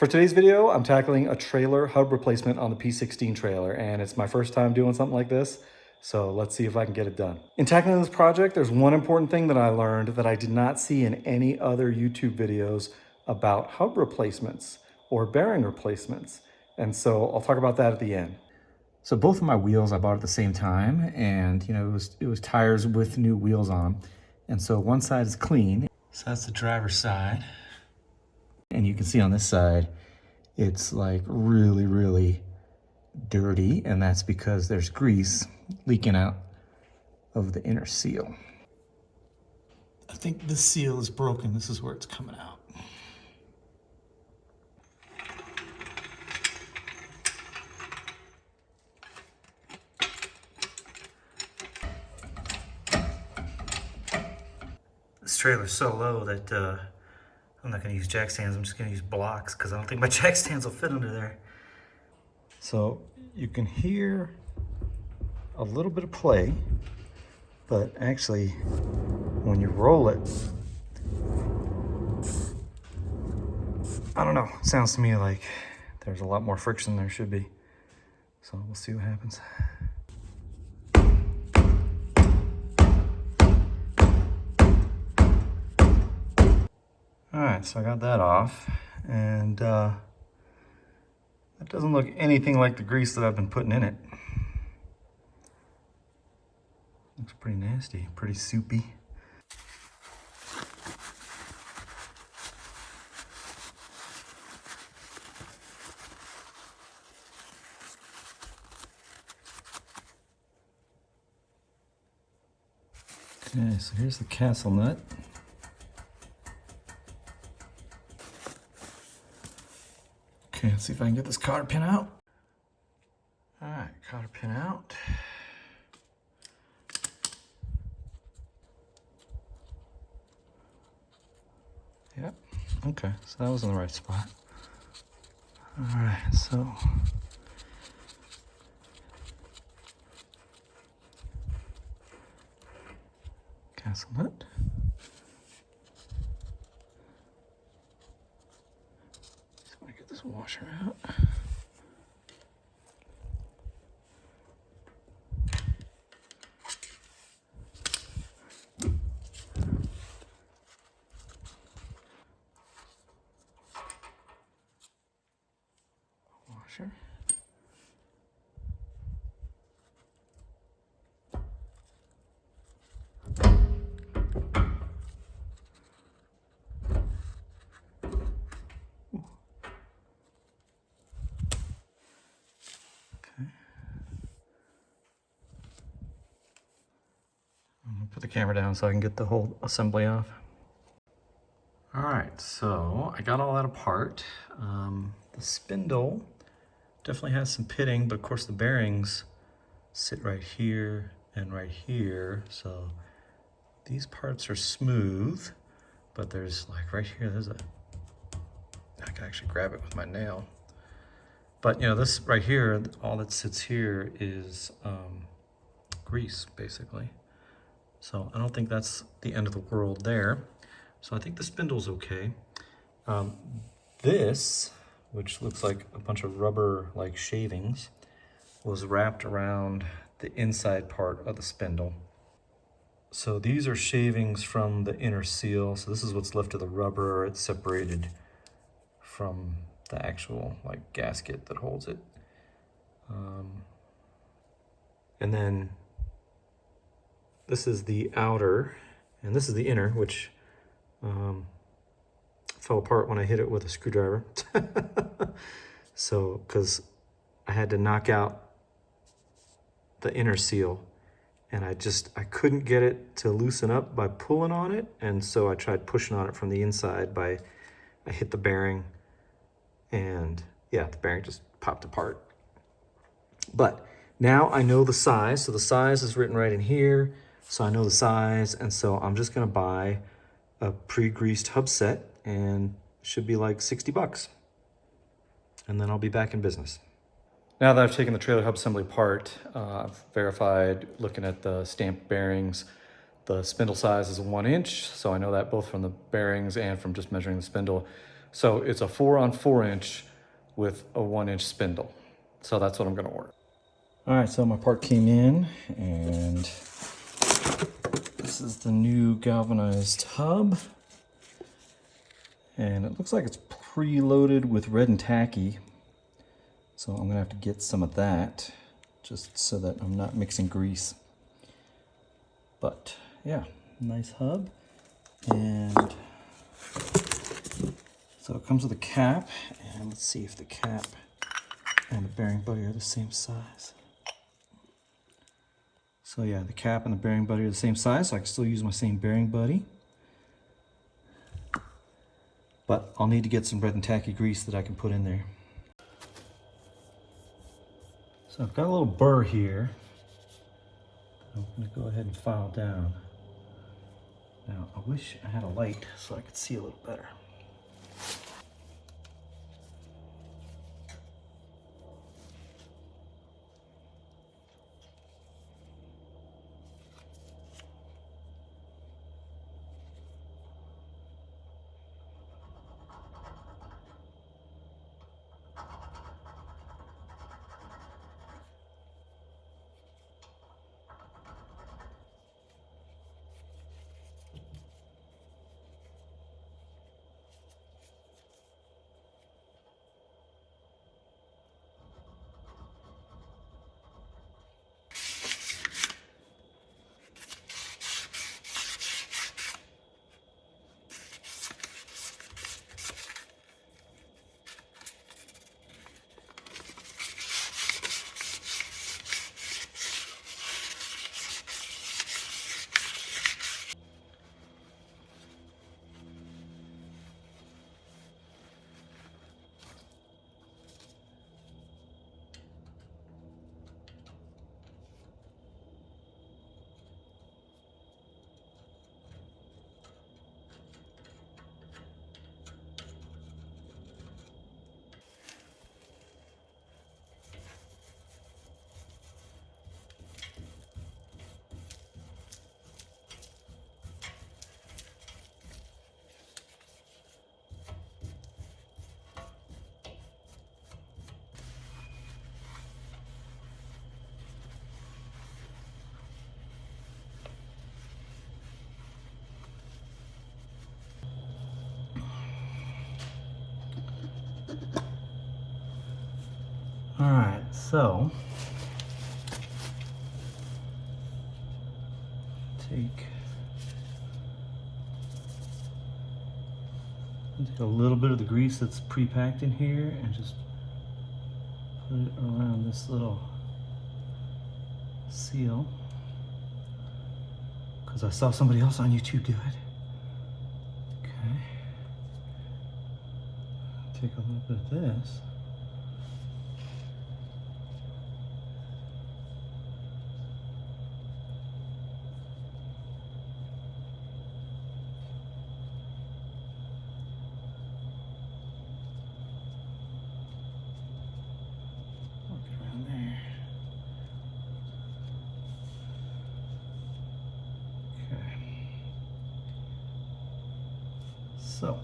For today's video, I'm tackling a trailer hub replacement on the P16 trailer, and it's my first time doing something like this, so let's see if I can get it done. In tackling this project, there's one important thing that I learned that I did not see in any other YouTube videos about hub replacements or bearing replacements, and so I'll talk about that at the end. So both of my wheels I bought at the same time, and it was tires with new wheels on them, and so one side is clean. So that's the driver's side. And you can see on this side, it's like really, really dirty. And that's because there's grease leaking out of the inner seal. I think this seal is broken. This is where it's coming out. This trailer's so low that I'm not gonna use jack stands, I'm just gonna use blocks because I don't think my jack stands will fit under there. So you can hear a little bit of play, but actually when you roll it, I don't know, it sounds to me like there's a lot more friction than there should be. So we'll see what happens. All right, so I got that off, and that doesn't look anything like the grease that I've been putting in it. Looks pretty nasty, pretty soupy. Okay, so here's the castle nut. Okay, let's see if I can get this cotter pin out. All right, cotter pin out. Yep, okay, so that was in the right spot. All right, so castle nut. So I get this washer out. Washer. Put the camera down so I can get the whole assembly off. All right, so I got all that apart. The spindle definitely has some pitting, but of course the bearings sit right here and right here. So these parts are smooth, but there's like right here, I can actually grab it with my nail. But this right here, all that sits here is grease, basically. So I don't think that's the end of the world there. So I think the spindle's okay. This, which looks like a bunch of rubber like shavings, was wrapped around the inside part of the spindle. So these are shavings from the inner seal. So this is what's left of the rubber. It's separated from the actual like gasket that holds it. And then this is the outer, and this is the inner, which fell apart when I hit it with a screwdriver. So, because I had to knock out the inner seal, and I couldn't get it to loosen up by pulling on it, and so I tried pushing on it from the inside I hit the bearing, and yeah, the bearing just popped apart. But now I know the size, so the size is written right in here, so I know the size, and so I'm just gonna buy a pre-greased hub set, and it should be like 60 bucks. And then I'll be back in business. Now that I've taken the trailer hub assembly apart, I've verified, looking at the stamped bearings, the spindle size is 1 inch, so I know that both from the bearings and from just measuring the spindle. So it's a 4-on-4 inch with a 1-inch spindle. So that's what I'm gonna order. All right, so my part came in, and this is the new galvanized hub. And it looks like it's preloaded with red and tacky. So I'm gonna have to get some of that just so that I'm not mixing grease. But yeah, nice hub. And so it comes with a cap, and let's see if the cap and the bearing buddy are the same size. So yeah, the cap and the bearing buddy are the same size, so I can still use my same bearing buddy. But I'll need to get some red and tacky grease that I can put in there. So I've got a little burr here. I'm gonna go ahead and file down. Now, I wish I had a light so I could see a little better. All right, so take a little bit of the grease that's pre-packed in here and just put it around this little seal, because I saw somebody else on YouTube do it. Okay. Take a little bit of this. So,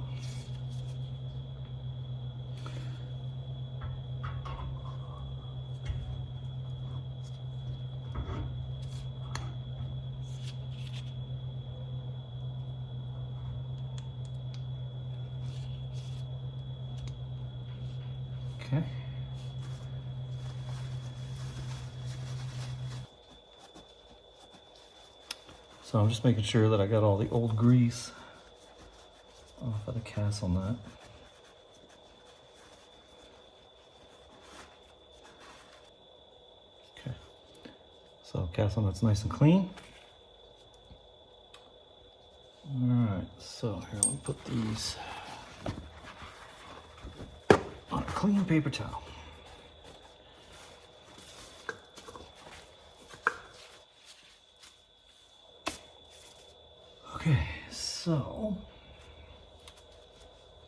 okay. So I'm just making sure that I got all the old grease off of the castle nut. Okay, so castle nut's nice and clean. All right, so here, let me put these on a clean paper towel. Okay, so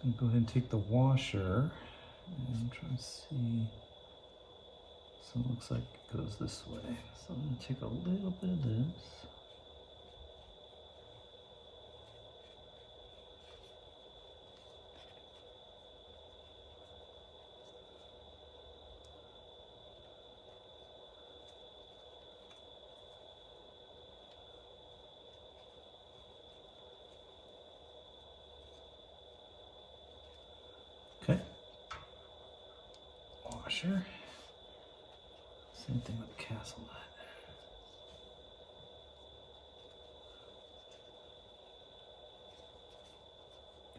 I'm gonna go ahead and take the washer and try to see. So it looks like it goes this way. So I'm gonna take a little bit of this. washer. Same thing with the castle nut.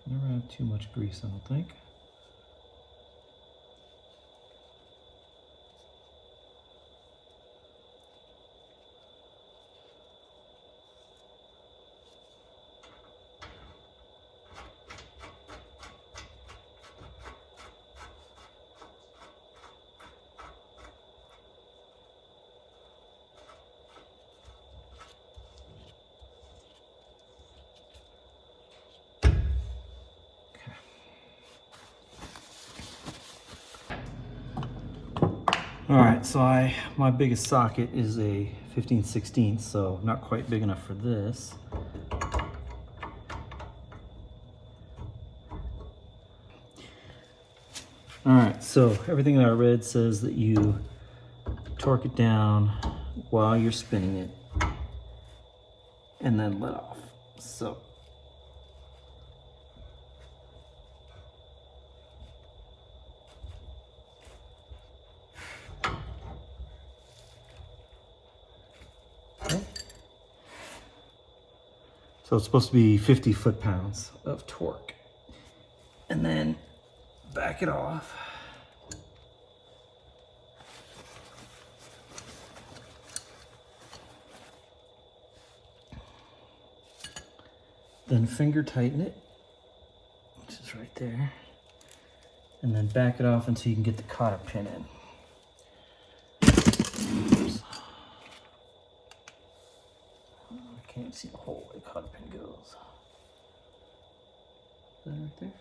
Never have too much grease, I don't think. All right, so my biggest socket is a 15/16, so not quite big enough for this. All right, so everything that I read says that you torque it down while you're spinning it and then let off. So So it's supposed to be 50 foot-pounds of torque. And then back it off. Then finger tighten it, which is right there. And then back it off until you can get the cotter pin in. I can't see the hole where the cotter pin goes. Is that right there?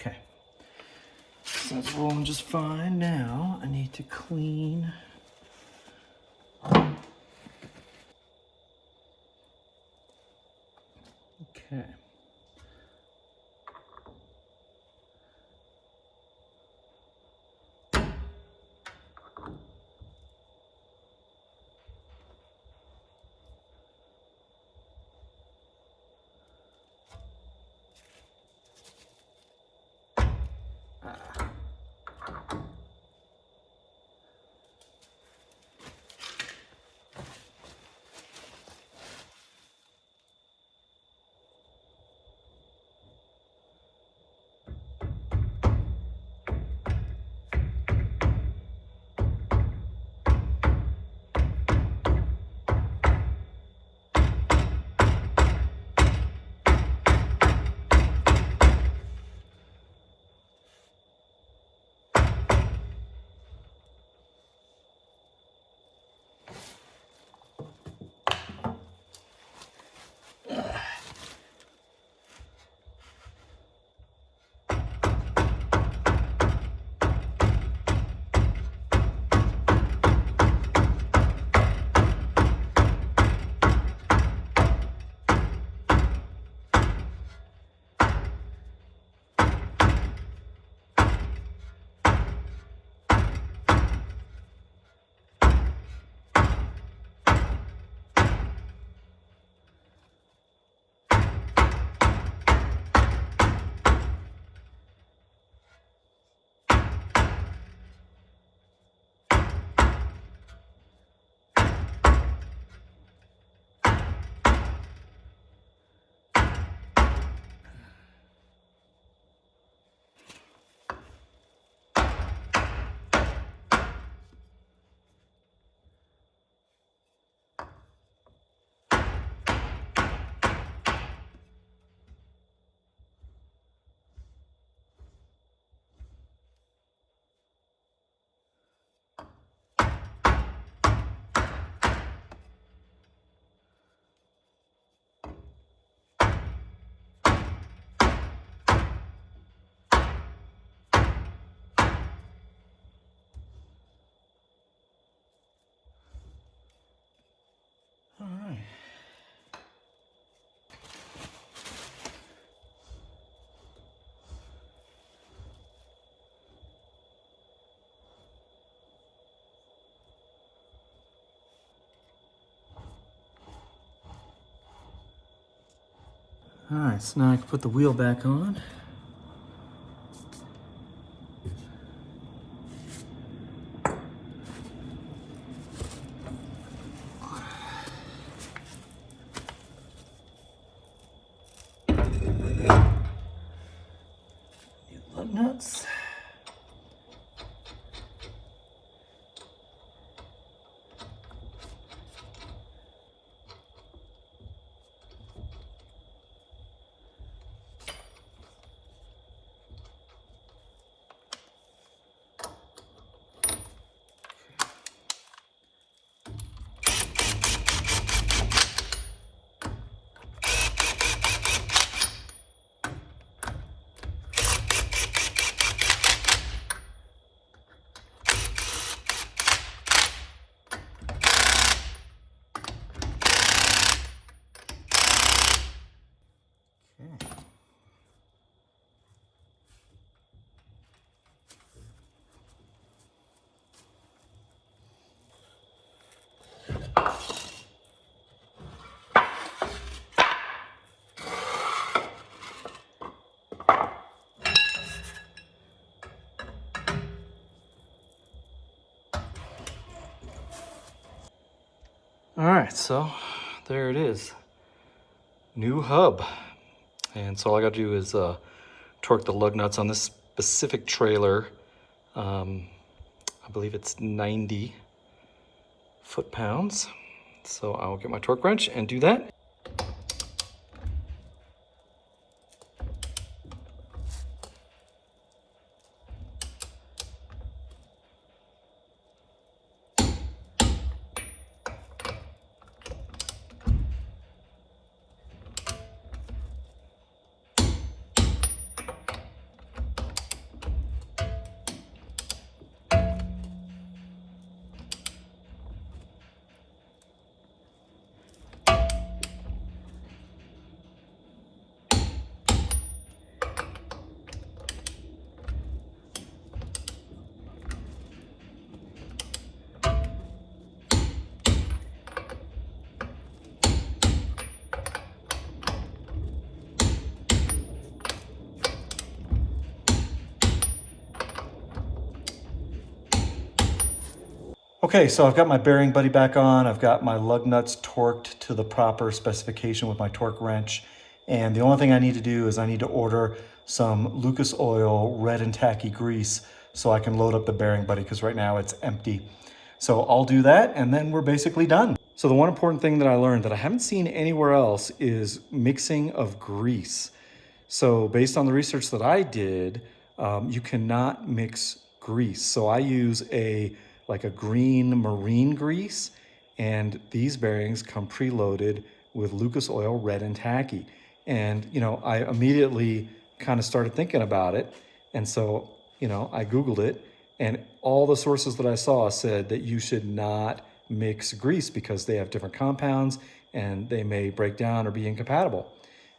Okay, so it's rolling just fine now. I need to clean. Okay. All right, so now I can put the wheel back on. New lug nuts. All right, so there it is. New hub. And so all I gotta do is torque the lug nuts on this specific trailer. I believe it's 90 foot-pounds. So I'll get my torque wrench and do that. Okay, so I've got my bearing buddy back on. I've got my lug nuts torqued to the proper specification with my torque wrench. And the only thing I need to do is I need to order some Lucas Oil red and tacky grease so I can load up the bearing buddy, because right now it's empty. So I'll do that and then we're basically done. So the one important thing that I learned that I haven't seen anywhere else is mixing of grease. So based on the research that I did, you cannot mix grease. So I use like a green marine grease, and these bearings come preloaded with Lucas Oil red and tacky. And, I immediately kind of started thinking about it. And so, I Googled it, and all the sources that I saw said that you should not mix grease because they have different compounds and they may break down or be incompatible.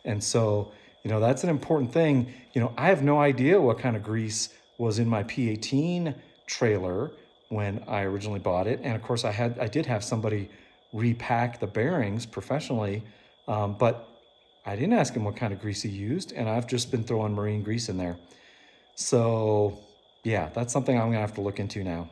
And so, that's an important thing. I have no idea what kind of grease was in my P18 trailer when I originally bought it. And of course I did have somebody repack the bearings professionally, but I didn't ask him what kind of grease he used, and I've just been throwing marine grease in there. So yeah, that's something I'm gonna have to look into now.